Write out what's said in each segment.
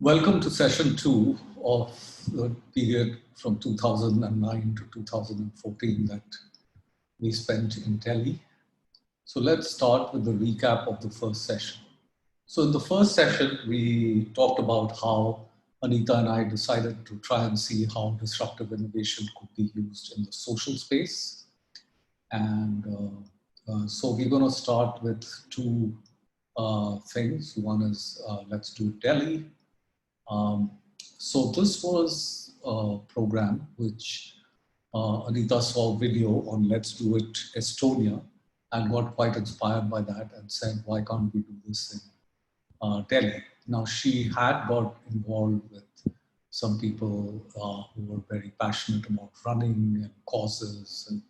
Welcome to session 2 of the period from 2009 to 2014 that we spent in Delhi. So let's start with the recap of the first session. So in the first session, we talked about how Anita and I decided to try and see how disruptive innovation could be used in the social space. And so we're going to start with two things. One is Let's Do Delhi. So this was a program which Anita saw a video on Let's Do It Estonia and got quite inspired by that and said, why can't we do this in Delhi? Now, she had got involved with some people who were very passionate about running and causes and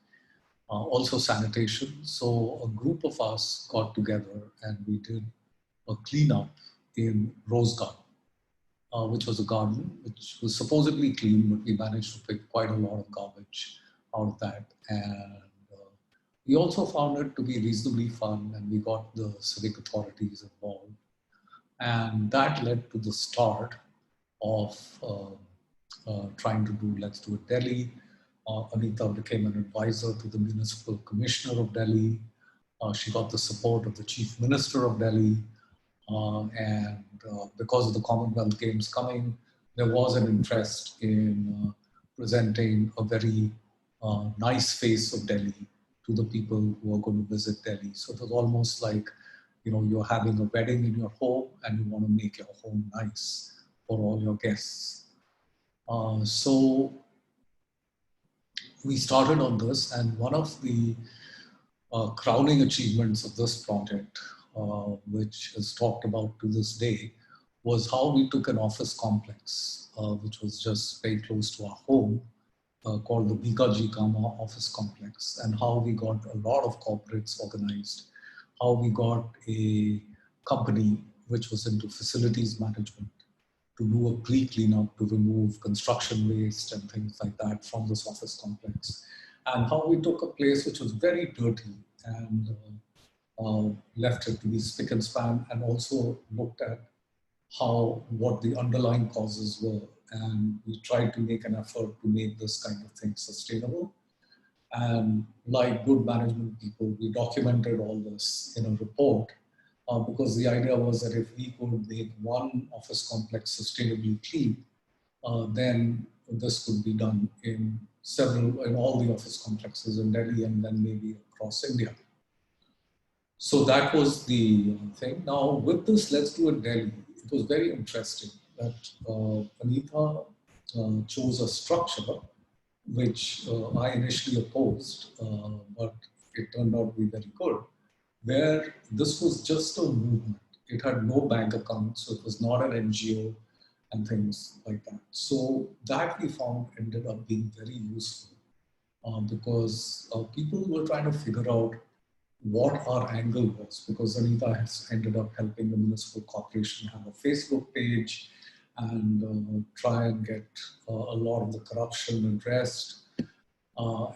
also sanitation. So a group of us got together and we did a cleanup in Rose Garden. Which was a garden which was supposedly clean, but we managed to pick quite a lot of garbage out of that. And we also found it to be reasonably fun, and we got the civic authorities involved. And that led to the start of trying to do Let's Do It Delhi. Anita became an advisor to the Municipal Commissioner of Delhi. She got the support of the Chief Minister of Delhi. And because of the Commonwealth Games coming, there was an interest in presenting a very nice face of Delhi to the people who are going to visit Delhi. So it was almost like, you know, you're having a wedding in your home and you want to make your home nice for all your guests. So we started on this, and one of the crowning achievements of this project, which is talked about to this day, was how we took an office complex, which was just very close to our home, called the Bikaji Kama Office Complex, and how we got a lot of corporates organized, how we got a company which was into facilities management to do a pre-cleanup to remove construction waste and things like that from this office complex, and how we took a place which was very dirty and left it to be spick and span, and also looked at what the underlying causes were. And we tried to make an effort to make this kind of thing sustainable. And like good management people, we documented all this in a report because the idea was that if we could make one office complex sustainably clean, then this could be done in all the office complexes in Delhi and then maybe across India. So that was the thing. Now with this Let's Do It Delhi, it was very interesting that Anita chose a structure which I initially opposed, but it turned out to be very good, where this was just a movement. It had no bank account, so it was not an NGO and things like that. So that we found ended up being very useful because people were trying to figure out what our angle was, because Anita has ended up helping the municipal corporation have a Facebook page and try and get a lot of the corruption addressed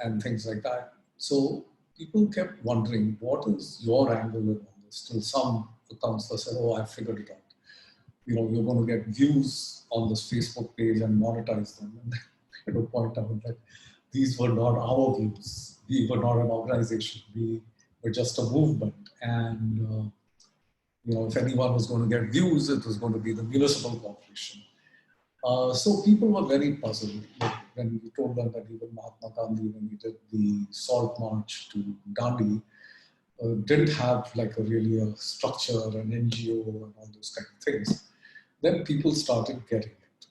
and things like that. So people kept wondering, what is your angle with all this? Till some councillor said, oh, I figured it out. You know, you're going to get views on this Facebook page and monetize them. And I had to point out that these were not our views. We were not an organization. We were just a movement. And, you know, if anyone was going to get views, it was going to be the municipal corporation. So people were very puzzled. Like when we told them that even Mahatma Gandhi, when we did the Salt March to Gandhi, didn't have like really a structure, an NGO and all those kind of things, then people started getting it.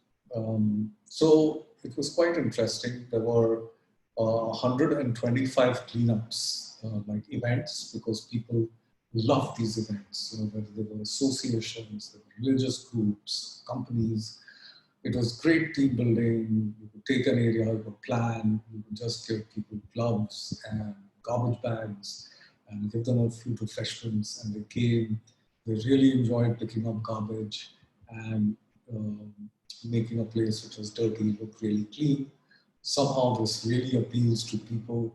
So it was quite interesting. There were 125 cleanups, like events, because people loved these events. You know, whether they were associations, there were religious groups, companies. It was great team building. You could take an area, you could plan, you could just give people gloves and garbage bags and give them a few refreshments. And they came, they really enjoyed picking up garbage and making a place which was dirty look really clean. Somehow this really appeals to people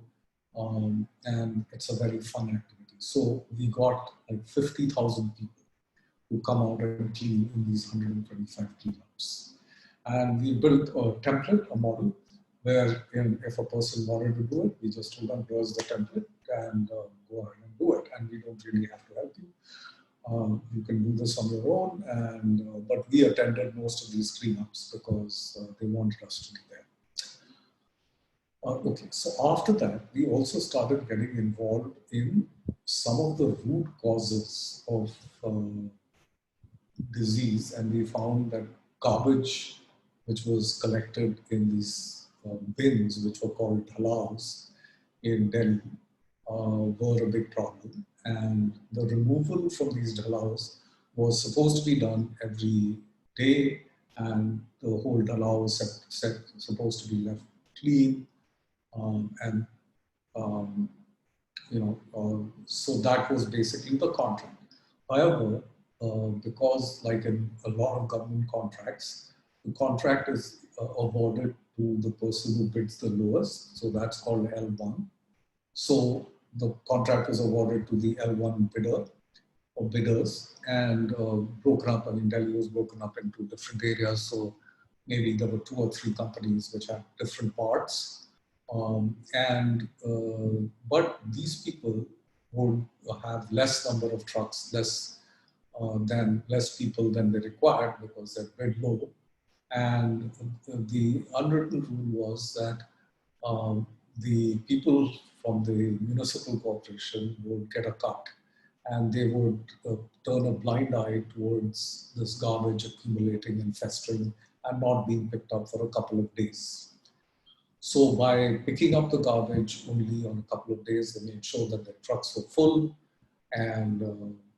and it's a very fun activity. So we got like 50,000 people who to come out and clean in these 125 cleanups. And we built a template, a model, where if a person wanted to do it, we just told them, here's the template, and go ahead and do it. And we don't really have to help you. You can do this on your own, and but we attended most of these cleanups because they wanted us to be there. Okay, so after that, we also started getting involved in some of the root causes of disease, and we found that garbage, which was collected in these bins, which were called dhalaus in Delhi, were a big problem. And the removal from these dhalaus was supposed to be done every day, and the whole dhalau was supposed to be left clean. And so that was basically the contract. However, because like in a lot of government contracts, the contract is awarded to the person who bids the lowest. So that's called L1. So the contract was awarded to the L1 bidder or bidders, and broken up. I mean, Delhi was broken up into different areas. So maybe there were 2 or 3 companies which had different parts. But these people would have less number of trucks, less people than they required because they're bid low. And the unwritten rule was that the people from the municipal corporation would get a cut, and they would turn a blind eye towards this garbage accumulating and festering and not being picked up for a couple of days. So by picking up the garbage only on a couple of days, they made sure that the trucks were full, and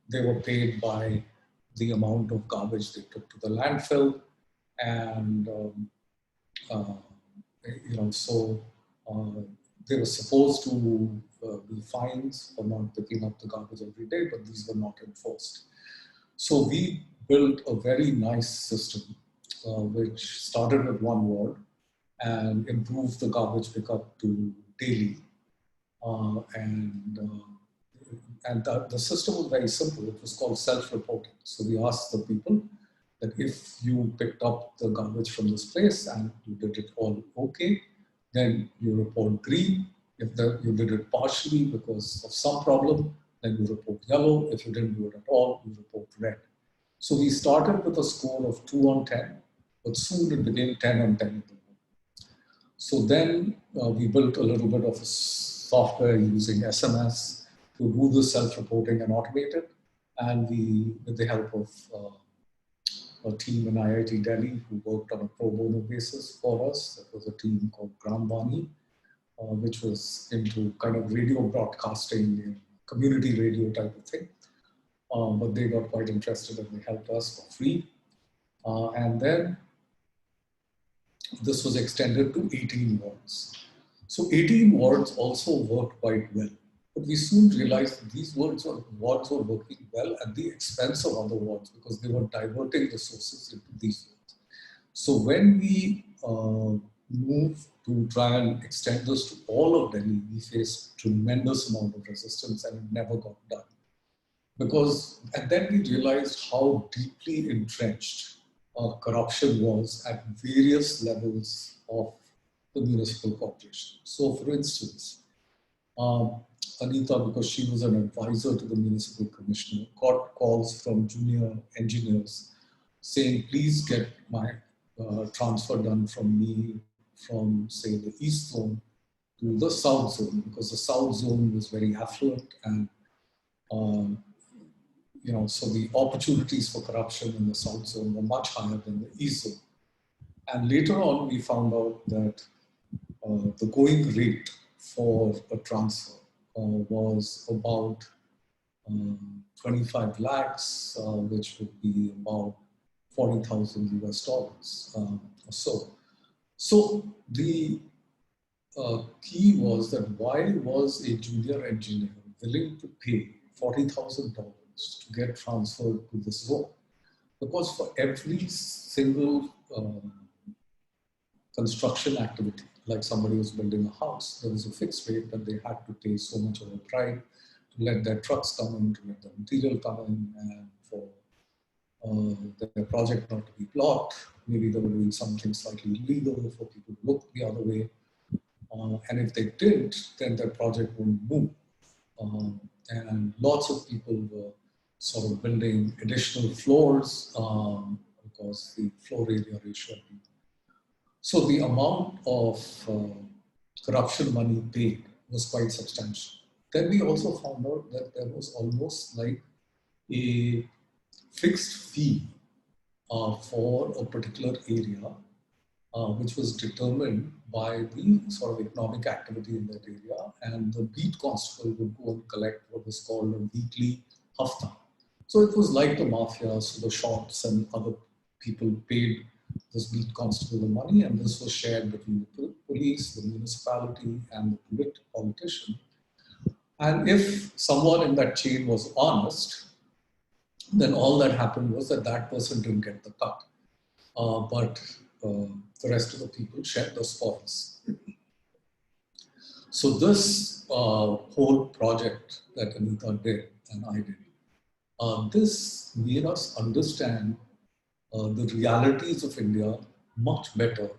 they were paid by the amount of garbage they took to the landfill. And so they were supposed to be fines for not picking up the garbage every day, but these were not enforced. So we built a very nice system, which started with one ward and improved the garbage pickup to daily. The system was very simple. It was called self-reporting. So we asked the people that if you picked up the garbage from this place and you did it all okay, then you report green. If you did it partially because of some problem, then you report yellow. If you didn't do it at all, you report red. So we started with a score of 2 on 10, but soon it became 10 on 10. So then we built a little bit of software using SMS to do the self-reporting and automate it. And we, with the help of a team in IIT Delhi who worked on a pro bono basis for us. That was a team called Grambani, which was into kind of radio broadcasting, community radio type of thing. But they got quite interested and they helped us for free. And then this was extended to 18 wards. So 18 wards also worked quite well. But we soon realized that these wards were working well at the expense of other wards because they were diverting resources into these wards. So when we moved to try and extend this to all of Delhi, we faced tremendous amount of resistance and it never got done. And then we realized how deeply entrenched corruption was at various levels of the municipal corporation. So for instance, Anita, because she was an advisor to the municipal commissioner, got calls from junior engineers saying, please get my transfer done from me from, say, the East Zone to the South Zone, because the South Zone was very affluent and so the opportunities for corruption in the South Zone were much higher than the East Zone. And later on, we found out that the going rate for a transfer was about 25 lakhs, which would be about 40,000 US dollars or so. So the key was that why was a junior engineer willing to pay $40,000 to get transferred to this zone? Because for every single construction activity, like somebody was building a house, there was a fixed rate that they had to pay so much of a price to let their trucks come in, to let the material come in, and for their project not to be blocked. Maybe they were doing something slightly illegal for people to look the other way. And if they didn't, then their project wouldn't move. And lots of people were sort of building additional floors because the floor area ratio. So the amount of corruption money paid was quite substantial. Then we also found out that there was almost like a fixed fee for a particular area, which was determined by the sort of economic activity in that area. And the beat constable would go and collect what was called a weekly hafta. So it was like the mafia, so the shops and other people paid this beat constable the money, and this was shared between the police, the municipality, and the politician. And if someone in that chain was honest, then all that happened was that that person didn't get the cut. But the rest of the people shared the spoils. So this whole project that Anita did and I did, this made us understand the realities of India much better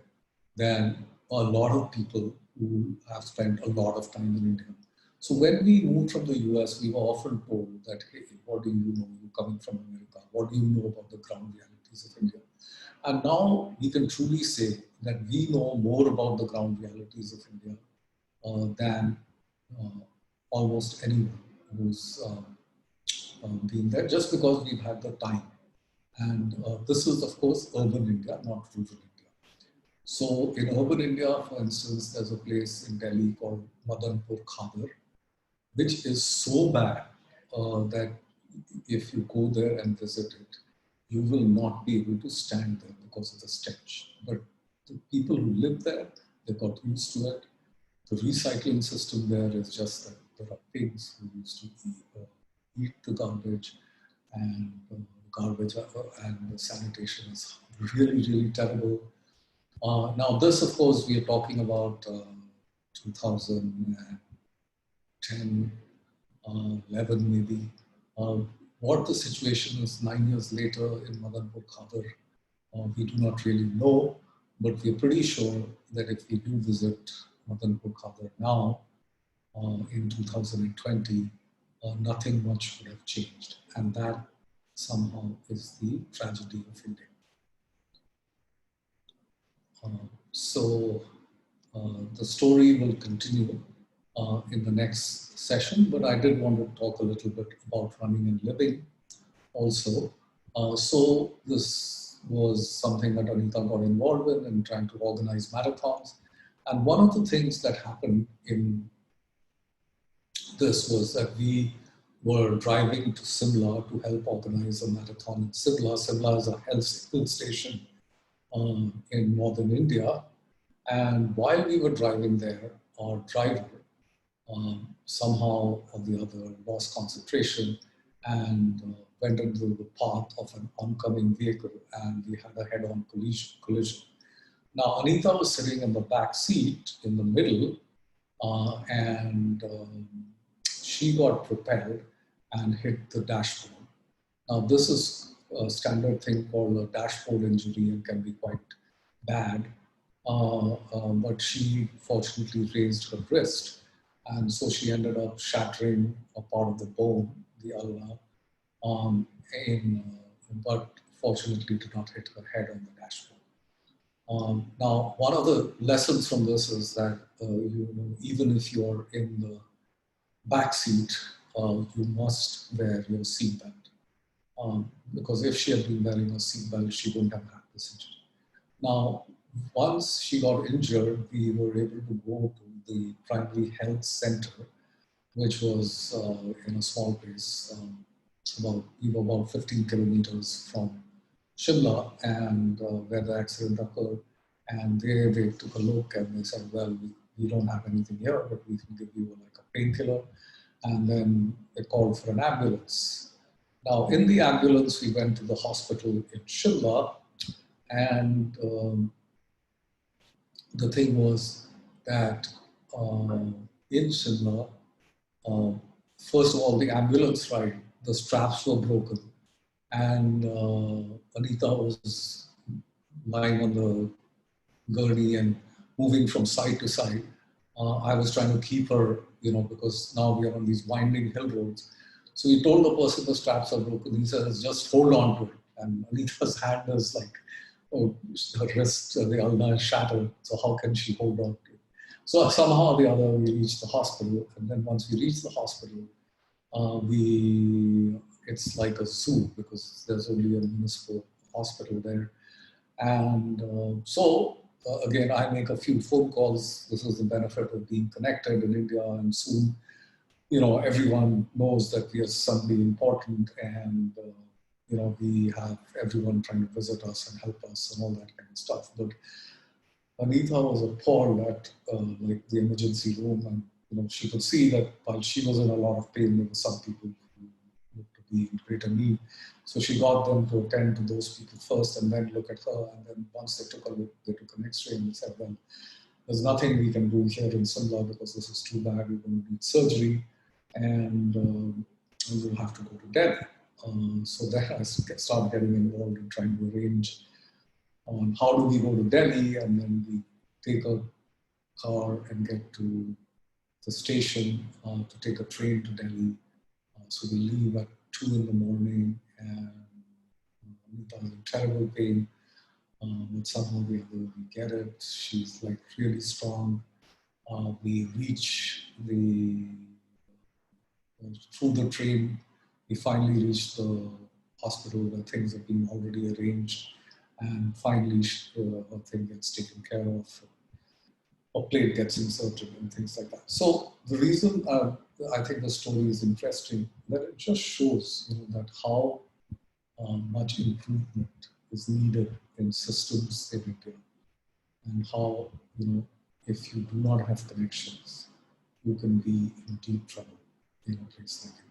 than a lot of people who have spent a lot of time in India. So when we moved from the US, we were often told that, hey, what do you know? You're coming from America. What do you know about the ground realities of India? And now we can truly say that we know more about the ground realities of India than almost anyone who's been there, just because we've had the time. And this is, of course, urban India, not rural India. So in urban India, for instance, there's a place in Delhi called Madanpur Khadar, which is so bad that if you go there and visit it, you will not be able to stand there because of the stench. But the people who live there, they got used to it. The recycling system there is just that there are pigs who used to eat the garbage, and garbage and the sanitation is really, really terrible. Now this, of course, we are talking about 2010, 11 maybe. What the situation is 9 years later in Madanpur Khadar, we do not really know, but we're pretty sure that if we do visit Madanpur Khadar now, in 2020, nothing much would have changed. And that somehow is the tragedy of India. So the story will continue in the next session, but I did want to talk a little bit about running and living also. So this was something that Anita got involved in trying to organize marathons. And one of the things that happened in this was that we were driving to Simla to help organize a marathon in Simla. Simla is a hill station in northern India. And while we were driving there, our driver somehow or the other lost concentration and went into the path of an oncoming vehicle, and we had a head-on collision. Now, Anita was sitting in the back seat in the middle, and she got propelled and hit the dashboard. Now, this is a standard thing called a dashboard injury and can be quite bad. But she fortunately raised her wrist, and so she ended up shattering a part of the bone, the ulna, but fortunately did not hit her head on the dashboard. Now, one of the lessons from this is that even if you're in the back seat, you must wear your seatbelt. Because if she had been wearing a seatbelt, she wouldn't have had this injury. Now, once she got injured, we were able to go to the primary health center, which was in a small place, we were about 15 kilometers from Shimla, and where the accident occurred. And they took a look and they said, well, we don't have anything here, but we can give you like a painkiller. And then they called for an ambulance. Now, in the ambulance, we went to the hospital in Shimla, and the thing was that in Shimla, first of all, the ambulance ride, the straps were broken. and Anita was lying on the gurney and moving from side to side. I was trying to keep her, because now we are on these winding hill roads. So he told the person the straps are broken. He says, just hold on to it. And Anita's hand is like, oh, her wrist, the ulna is shattered. So how can she hold on to it? So somehow or the other, we reached the hospital. And then once we reached the hospital, it's like a zoo because there's only a municipal hospital there. And again, I make a few phone calls. This is the benefit of being connected in India, and soon, everyone knows that we are somebody important, and we have everyone trying to visit us and help us and all that kind of stuff. But Anita was appalled at like the emergency room, and she could see that while she was in a lot of pain, there were some people who looked to be in greater need. So she got them to attend to those people first, and then look at her. And then once they took a look, they took an X-ray and they said, "Well, there's nothing we can do here in Simla because this is too bad. We're going to need surgery, and we will have to go to Delhi." So then I started getting involved in trying to arrange on how do we go to Delhi, and then we take a car and get to the station to take a train to Delhi. So we leave at 2 in the morning, and Anita was in terrible pain, but somehow we get it. She's like really strong. We reach through the train, we finally reach the hospital where things have been already arranged, and finally her thing gets taken care of. A plate gets inserted and things like that. So the reason I think the story is interesting, that it just shows that how much improvement is needed in systems in India, and how if you do not have connections, you can be in deep trouble in a place like India.